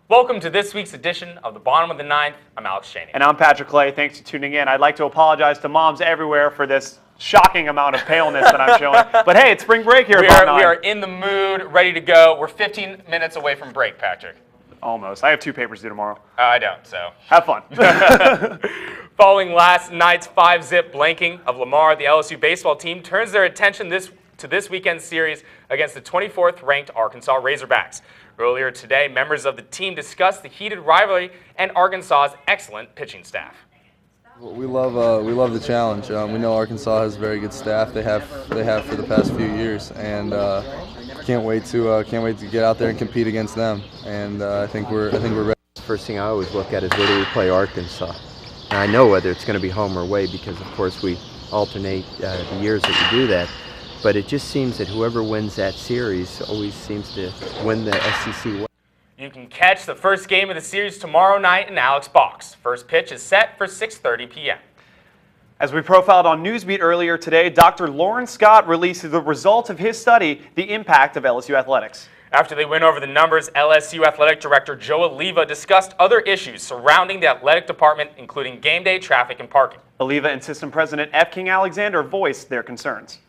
Welcome to this week's edition of the Bottom of the Ninth. I'm Alex Cheney. And I'm Patrick Clay. Thanks for tuning in. I'd like to apologize to moms everywhere for this shocking amount of paleness that I'm showing. But hey, it's spring break here. We are in the mood, ready to go. We're 15 minutes away from break, Patrick. Almost. I have 2 papers due tomorrow. I don't, so. Have fun. Following last night's 5-zip blanking of Lamar, the LSU baseball team turns their attention to this weekend's series against the 24th ranked Arkansas Razorbacks. Earlier today, members of the team discussed the heated rivalry and Arkansas's excellent pitching staff. We love the challenge. We know Arkansas has a very good staff. They have for the past few years, and can't wait to get out there and compete against them. And I think we're ready. First thing I always look at is where do we play Arkansas. And I know whether it's going to be home or away because of course we alternate the years that we do that. But it just seems that whoever wins that series always seems to win the SEC. You can catch the first game of the series tomorrow night in Alex Box. First pitch is set for 6:30 p.m. As we profiled on Newsbeat earlier today, Dr. Lauren Scott released the results of his study, The Impact of LSU Athletics. After they went over the numbers, LSU Athletic Director Joe Oliva discussed other issues surrounding the athletic department, including game day traffic and parking. Oliva and System President F. King Alexander voiced their concerns.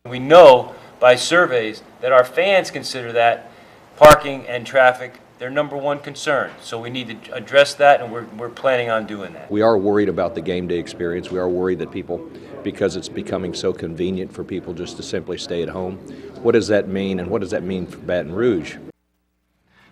We know by surveys that our fans consider that parking and traffic their #1 concern. So we need to address that, and we're planning on doing that. We are worried about the game day experience. We are worried that people, because it's becoming so convenient for people just to simply stay at home. What does that mean, and what does that mean for Baton Rouge?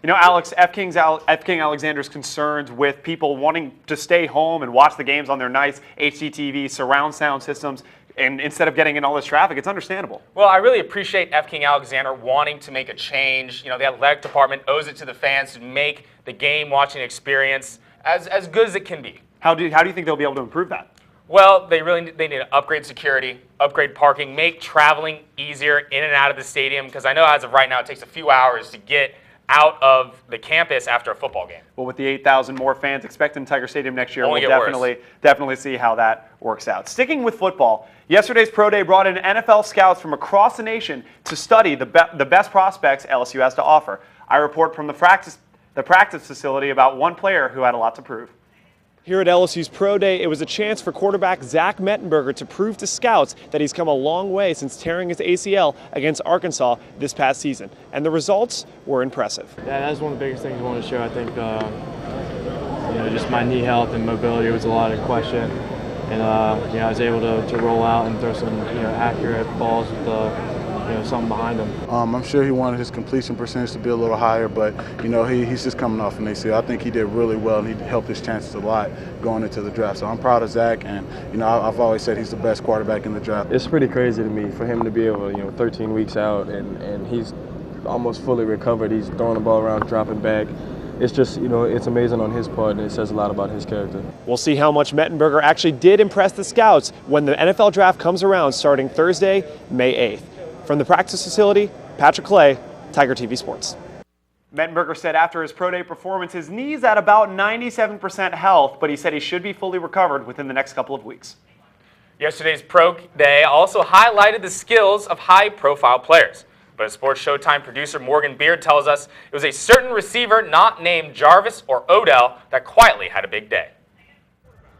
You know, Alex, F. King Alexander's concerns with people wanting to stay home and watch the games on their nice HDTV surround sound systems, and instead of getting in all this traffic, it's understandable. Well, I really appreciate F. King Alexander wanting to make a change. You know, the athletic department owes it to the fans to make the game watching experience as good as it can be. How do you think they'll be able to improve that? Well, they need to upgrade security, upgrade parking, make traveling easier in and out of the stadium, because I know as of right now it takes a few hours to get out of the campus after a football game. Well, with the 8,000 more fans expected in Tiger Stadium next year, Only we'll definitely see how that works out. Sticking with football, yesterday's Pro Day brought in NFL scouts from across the nation to study the best prospects LSU has to offer. I report from the practice facility about one player who had a lot to prove. Here at LSU's Pro Day, it was a chance for quarterback Zach Mettenberger to prove to scouts that he's come a long way since tearing his ACL against Arkansas this past season. And the results were impressive. Yeah, that's one of the biggest things I wanted to show. I think just my knee health and mobility was a lot in question. And I was able to roll out and throw some accurate balls with something behind him. I'm sure he wanted his completion percentage to be a little higher, but he's just coming off an ACL. I think he did really well, and he helped his chances a lot going into the draft. So I'm proud of Zach, and I've always said he's the best quarterback in the draft. It's pretty crazy to me for him to be able, 13 weeks out, and he's almost fully recovered. He's throwing the ball around, dropping back. It's just, it's amazing on his part, and it says a lot about his character. We'll see how much Mettenberger actually did impress the scouts when the NFL draft comes around starting Thursday, May 8th. From the practice facility, Patrick Clay, Tiger TV Sports. Mettenberger said after his Pro Day performance, his knee's at about 97% health, but he said he should be fully recovered within the next couple of weeks. Yesterday's Pro Day also highlighted the skills of high-profile players. But as Sports Showtime producer Morgan Beard tells us, it was a certain receiver not named Jarvis or Odell that quietly had a big day.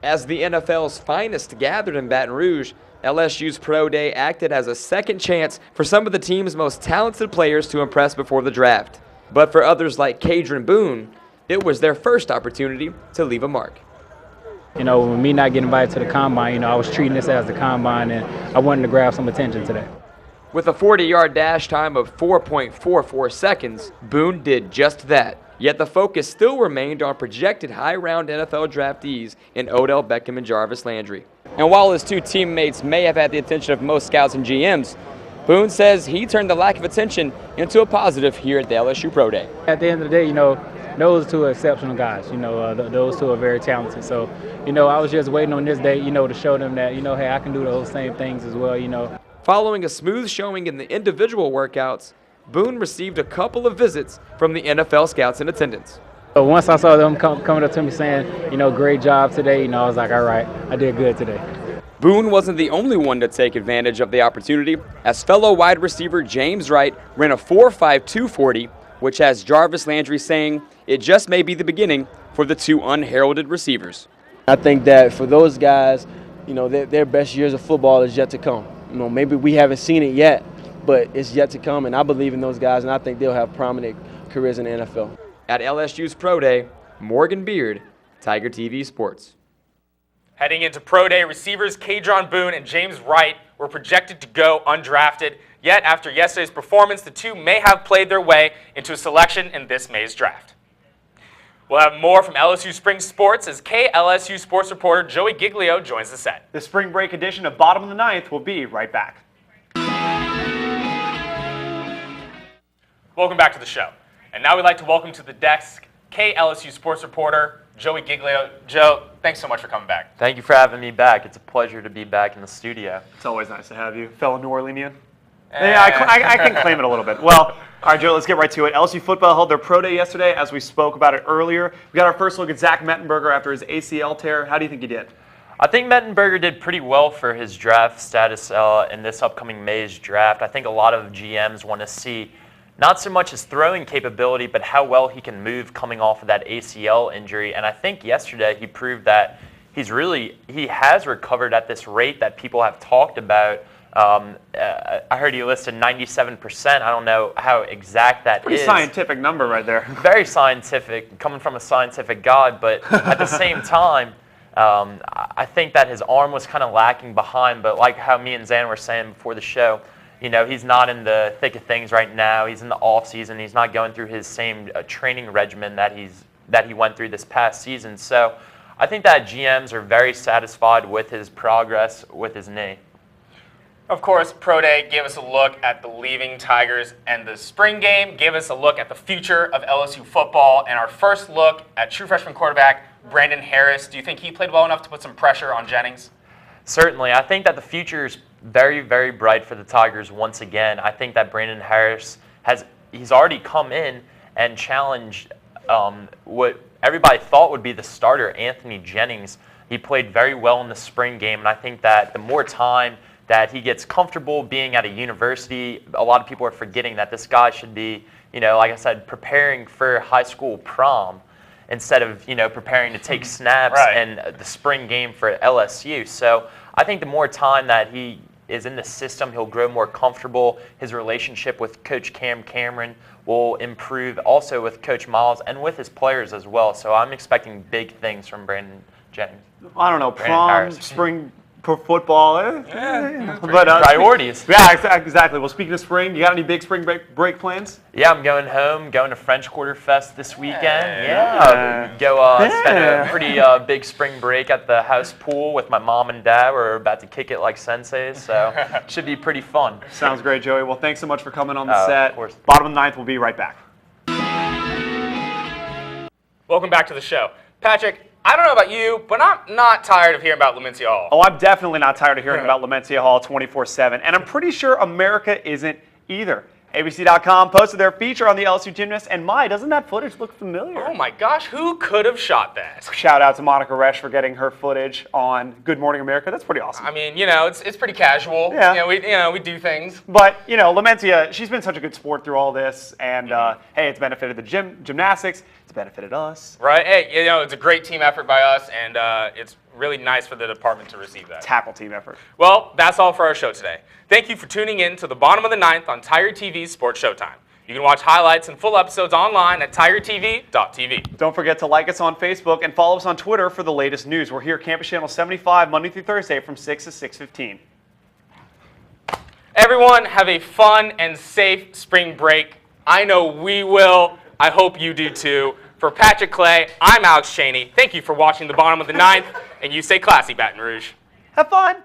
As the NFL's finest gathered in Baton Rouge, LSU's Pro Day acted as a second chance for some of the team's most talented players to impress before the draft. But for others like Kadron Boone, it was their first opportunity to leave a mark. With me not getting invited to the combine, I was treating this as the combine, and I wanted to grab some attention today. With a 40-yard dash time of 4.44 seconds, Boone did just that. Yet the focus still remained on projected high-round NFL draftees in Odell Beckham and Jarvis Landry. And while his two teammates may have had the attention of most scouts and GMs, Boone says he turned the lack of attention into a positive here at the LSU Pro Day. At the end of the day, those two are exceptional guys. Those two are very talented. So, I was just waiting on this day, to show them that, hey, I can do those same things as well, Following a smooth showing in the individual workouts, Boone received a couple of visits from the NFL scouts in attendance. So once I saw them coming up to me saying, great job today, I was like, all right, I did good today. Boone wasn't the only one to take advantage of the opportunity, as fellow wide receiver James Wright ran a 4.52 40, which has Jarvis Landry saying it just may be the beginning for the two unheralded receivers. I think that for those guys, you know, their best years of football is yet to come. You know, maybe we haven't seen it yet, but it's yet to come, and I believe in those guys, and I think they'll have prominent careers in the NFL. At LSU's Pro Day, Morgan Beard, Tiger TV Sports. Heading into Pro Day, receivers Kadron Boone and James Wright were projected to go undrafted. Yet, after yesterday's performance, the two may have played their way into a selection in this May's draft. We'll have more from LSU Spring Sports as KLSU sports reporter Joey Giglio joins the set. The spring break edition of Bottom of the Ninth will be right back. Welcome back to the show. And now we'd like to welcome to the desk KLSU sports reporter Joey Giglio. Joe, thanks so much for coming back. Thank you for having me back. It's a pleasure to be back in the studio. It's always nice to have you. Fellow New Orleanian? Yeah, I can claim it a little bit. Well, all right, Joe, let's get right to it. LSU football held their pro day yesterday, as we spoke about it earlier. We got our first look at Zach Mettenberger after his ACL tear. How do you think he did? I think Mettenberger did pretty well for his draft status in this upcoming May's draft. I think a lot of GMs want to see not so much his throwing capability, but how well he can move coming off of that ACL injury. And I think yesterday he proved that he has recovered at this rate that people have talked about. I heard he listed 97%. I don't know how exact that is. Pretty scientific number right there. Very scientific, coming from a scientific guy. But at the same time, I think that his arm was kind of lacking behind. But like how me and Zan were saying before the show, you know, he's not in the thick of things right now. He's in the off season. He's not going through his same training regimen that he went through this past season. So I think that GMs are very satisfied with his progress with his knee. Of course, Pro Day gave us a look at the leaving Tigers, and the spring game gave us a look at the future of LSU football, and our first look at true freshman quarterback Brandon Harris. Do you think he played well enough to put some pressure on Jennings? Certainly. I think that the future is very, very bright for the Tigers once again. I think that Brandon Harris he's already come in and challenged what everybody thought would be the starter, Anthony Jennings. He played very well in the spring game, and I think that the more time that he gets comfortable being at a university, a lot of people are forgetting that this guy should be, you know, like I said, preparing for high school prom instead of, you know, preparing to take snaps in the spring game for LSU. So I think the more time that he is in the system, he'll grow more comfortable. His relationship with Coach Cam Cameron will improve, also with Coach Miles and with his players as well. So I'm expecting big things from Brandon Jennings. I don't know, prom, spring football, but priorities. Yeah, exactly. Well, speaking of spring, you got any big spring break plans? Yeah, I'm going home, going to French Quarter Fest this weekend. Spend a pretty big spring break at the house pool with my mom and dad. We're about to kick it like senseis, so it should be pretty fun. Sounds great, Joey. Well, thanks so much for coming on the set. Of course. Bottom of the ninth, we'll be right back. Welcome back to the show. Patrick, I don't know about you, but I'm not tired of hearing about Lamentia Hall. Oh, I'm definitely not tired of hearing about Lamentia Hall 24/7, and I'm pretty sure America isn't either. ABC.com posted their feature on the LSU gymnast, and doesn't that footage look familiar? Oh my gosh, who could have shot that? Shout out to Monica Resch for getting her footage on Good Morning America. That's pretty awesome. I mean, you know, it's pretty casual. Yeah. We do things. But, you know, Lamentia, she's been such a good sport through all this, and hey, it's benefited the gymnastics. It's benefited us. Right. Hey, you know, it's a great team effort by us, and it's really nice for the department to receive that. Tackle team effort. Well, that's all for our show today. Thank you for tuning in to the Bottom of the Ninth on Tiger TV's Sports Showtime. You can watch highlights and full episodes online at tigertv.tv. Don't forget to like us on Facebook and follow us on Twitter for the latest news. We're here at Campus Channel 75 Monday through Thursday from 6 to 6:15. Everyone, have a fun and safe spring break. I know we will. I hope you do too. For Patrick Clay, I'm Alex Cheney. Thank you for watching the Bottom of the Ninth, and you stay classy, Baton Rouge. Have fun.